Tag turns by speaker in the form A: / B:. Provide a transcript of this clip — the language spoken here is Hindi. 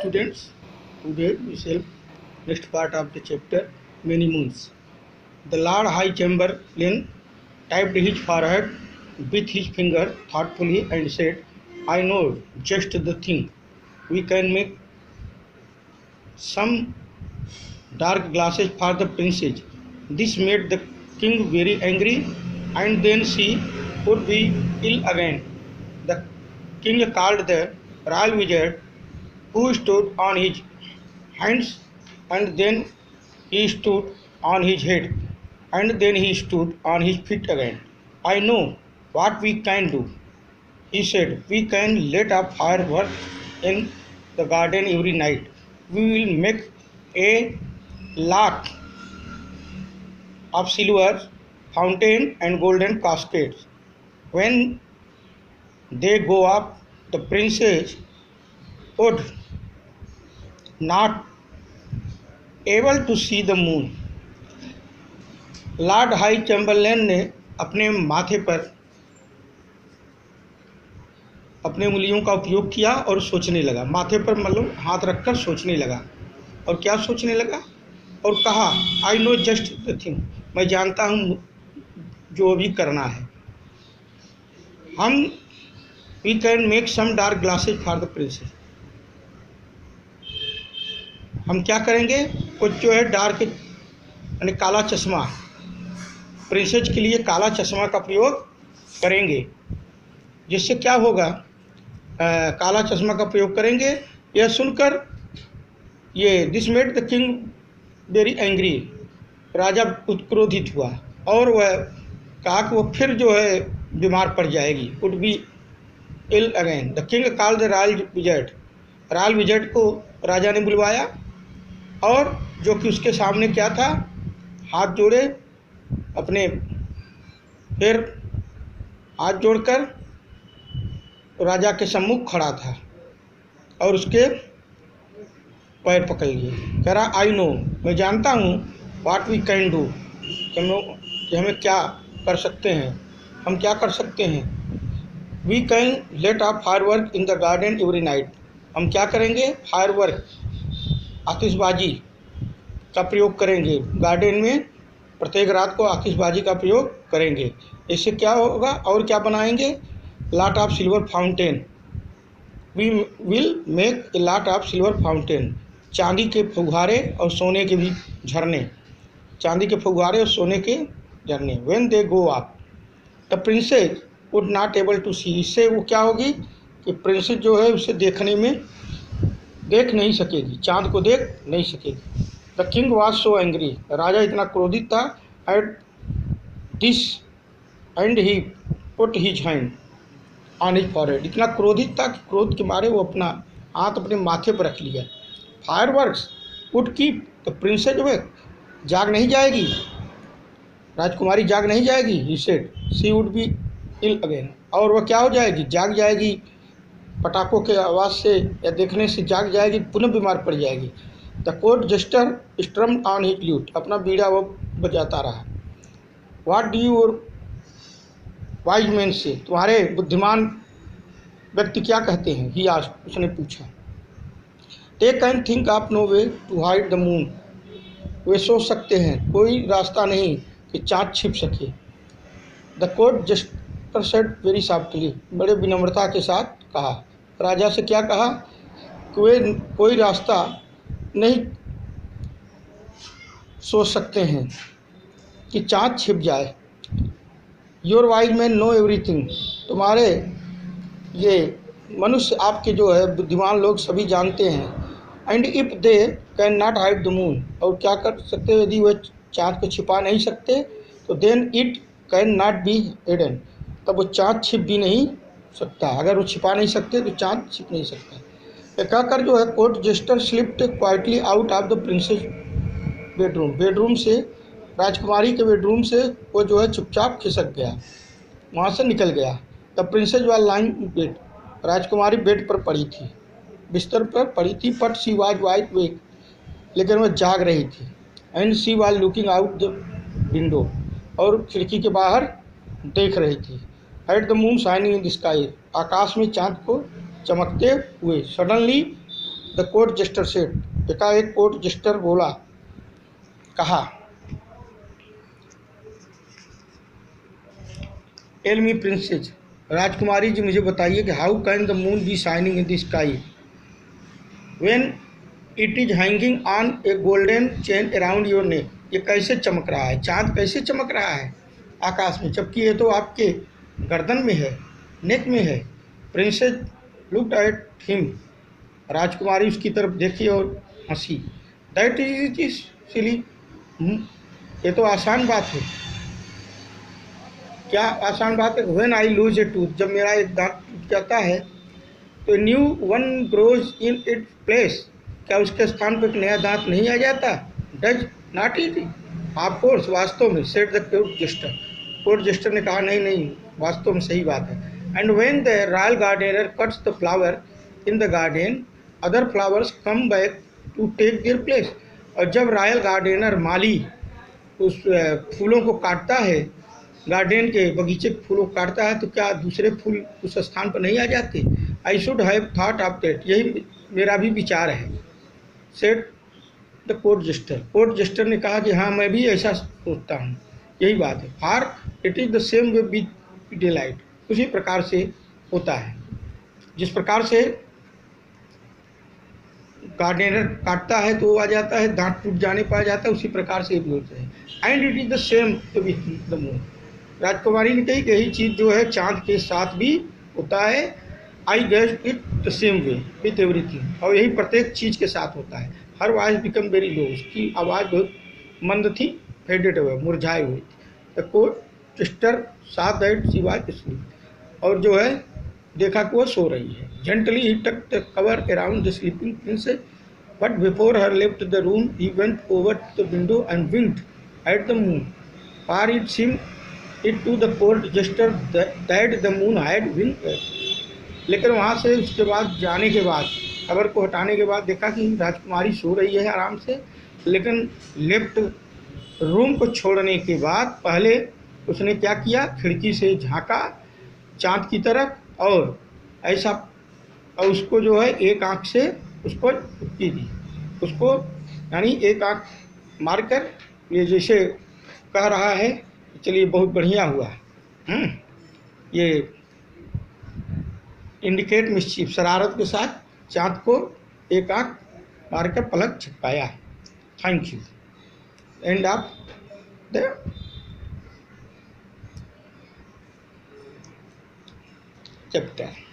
A: students, today we shall next part of the chapter Many Moons. The Lord High Chamberlain tapped his forehead with his finger thoughtfully and said, I know just the thing. We can make some dark glasses for the princess. This made the king very angry, and then she would be ill again. The king called the royal wizard, who stood on his hands, and then he stood on his head, and then he stood on his feet again. I know what we can do, he said. We can let a fire work in the garden every night. We will make a lot of silver fountain and golden cascades. When they go up, the princess would not able to see the moon. Lord high Chamberlain ने अपने माथे पर अपने उंगलियों का उपयोग किया और सोचने लगा। माथे पर मतलब हाथ रखकर सोचने लगा। और क्या सोचने लगा? और कहा, I know just the thing, मैं जानता हूँ जो अभी करना है। We can make some dark glasses for the princess. हम क्या करेंगे? कुछ जो है डार्क यानी काला चश्मा, प्रिंसेस के लिए काला चश्मा का प्रयोग करेंगे। जिससे क्या होगा? काला चश्मा का प्रयोग करेंगे। यह सुनकर this made the king very angry. राजा उत्क्रोधित हुआ और वह कहा कि वो फिर जो है बीमार पड़ जाएगी, would be ill again. The king call the royal wizard. Royal wizard को राजा ने बुलवाया और जो कि उसके सामने क्या था? हाथ जोड़े, अपने फिर हाथ जोड़कर राजा के सम्मुख खड़ा था और उसके पैर पकड़ लिए। कह रहा, आई नो, मैं जानता हूँ, व्हाट वी कैन डू, कि हमें क्या कर सकते हैं, हम क्या कर सकते हैं। We can let a firework in the garden every night. हम क्या करेंगे? फायरवर्क, आतिशबाजी का प्रयोग करेंगे गार्डन में। प्रत्येक रात को आतिशबाजी का प्रयोग करेंगे। इससे क्या होगा? और क्या बनाएंगे? Lot of silver fountain. We will make a lot of silver fountain. चांदी के फुहारे और सोने के भी झरने। चांदी के फुहारे और सोने के झरने। When they go up, the princess would not able to see. इससे वो क्या होगी कि प्रिंसेस जो है उसे देख नहीं सकेगी, चांद को देख नहीं सकेगी। The king was so angry. राजा इतना क्रोधित था at this end he put his hand on his forehead. इतना क्रोधित था कि क्रोध के मारे वो अपना हाथ अपने माथे पर रख लिया। Fireworks would keep, the princess जो है जाग नहीं जाएगी, राजकुमारी जाग नहीं जाएगी। He said she would be ill again. और वह क्या हो जाएगी? जाग जाएगी। पटाखों के आवाज़ से या देखने से जाग जाएगी, पुनः बीमार पड़ जाएगी। The court jester strummed on his lute. अपना बीड़ा वो बजाता रहा। What do your wise man say, तुम्हारे बुद्धिमान व्यक्ति क्या कहते हैं? ही आस्क्ड, उसने पूछा। They can think of no way to hide the moon. वे सोच सकते हैं कोई रास्ता नहीं कि चाँद छिप सके। The court jester said very softly. बड़े विनम्रता के साथ कहा। राजा से क्या कहा? कि वे कोई रास्ता नहीं सोच सकते हैं कि चाँद छिप जाए। Your wise man know everything. तुम्हारे ये मनुष्य आपके जो है बुद्धिमान लोग सभी जानते हैं। And if they can not hide the moon. और क्या कर सकते हैं? यदि वह चाँद को छिपा नहीं सकते तो then it can not be hidden. तब वो चाँद छिप भी नहीं सकता। अगर वो छिपा नहीं सकते तो चाँद छिप नहीं सकता। कहकर जो है court jester slipped quietly out of the princess bedroom. Bedroom से, राजकुमारी के बेडरूम से वो जो है चुपचाप खिसक गया, वहाँ से निकल गया। The princess was lying in bed. राजकुमारी बेड पर पड़ी थी, बिस्तर पर पड़ी थी। But she was wide wake, लेकिन वह जाग रही थी। And she was looking out the window, और खिड़की के बाहर देख रही थी। At the moon shining in the sky, आकाश में चाँद को चमकते हुए। Suddenly the court jester said, एकाएक कोर्ट जस्टर बोला, कहा, टेल मी प्रिंसेस, राजकुमारी जी मुझे बताइए कि how can the moon B shining in the sky when it is hanging on A golden chain around your neck. ये कैसे चमक रहा है, चांद कैसे चमक रहा है आकाश में, जबकि ये तो आपके गर्दन में है, नेक में है। प्रिंसेस लुक्ड एट हिम, राजकुमारी उसकी तरफ देखी और हंसी। दैट इज सिली, ये तो आसान बात है। क्या आसान बात है? When I lose A tooth, जब मेरा एक दांत टूट जाता है तो new one grows in it place, क्या उसके स्थान पर एक नया दांत नहीं आ जाता? Does not it? Of course, वास्तव में, said the court jester, court jester ने कहा, नहीं नहीं, वास्तव में सही बात है। And when the royal gardener cuts the flower in the garden, other flowers come back to take their place. और जब रॉयल गार्डनर माली उस फूलों को काटता है, गार्डन के बगीचे के फूलों को काटता है, तो क्या दूसरे फूल उस स्थान पर नहीं आ जाते? I should have thought of that, यही मेरा भी विचार है। Said the court jester, court jester ने कहा कि हाँ, मैं भी ऐसा सोचता हूँ, यही बात है। For it is the same way with delight, उसी प्रकार से होता है, जिस प्रकार से गार्डनर काटता है तो आ जाता है, दांत टूट जाने पर आ जाता है, उसी प्रकार से भी होता है। And it is the same with the moon, राजकुमारी ने कही कि यही चीज़ जो है चांद के साथ भी होता है। I guess it the same way with everything, और यही प्रत्येक चीज़ के साथ होता है। Her voice become very low, उसकी आवाज़ बहुत मंद थी, फेडेड हुए, मुरझाए हुए थी। The court Juster saw that she was asleep, और जो है देखा कि वो सो रही है। Gently he tuck the cover around the sleeping princess, but before her left the room he went over to the window and winked at the moon, for it seemed it to the court jester that the moon had winked. लेकिन वहाँ से उसके बाद जाने के बाद, खबर को हटाने के बाद देखा कि राजकुमारी सो रही है आराम से, लेकिन लेफ्ट रूम को छोड़ने के बाद पहले उसने क्या किया, खिड़की से झांका चांद की तरफ, और ऐसा, और उसको जो है एक आंख से उसको चुटकी दी, उसको यानी एक आंख मारकर, ये जैसे कह रहा है चलिए बहुत बढ़िया हुआ, ये इंडिकेट मिस्चीफ, शरारत के साथ चाँद को एक आंख मारकर पलक झपकाया। Thank you. End of the chapter.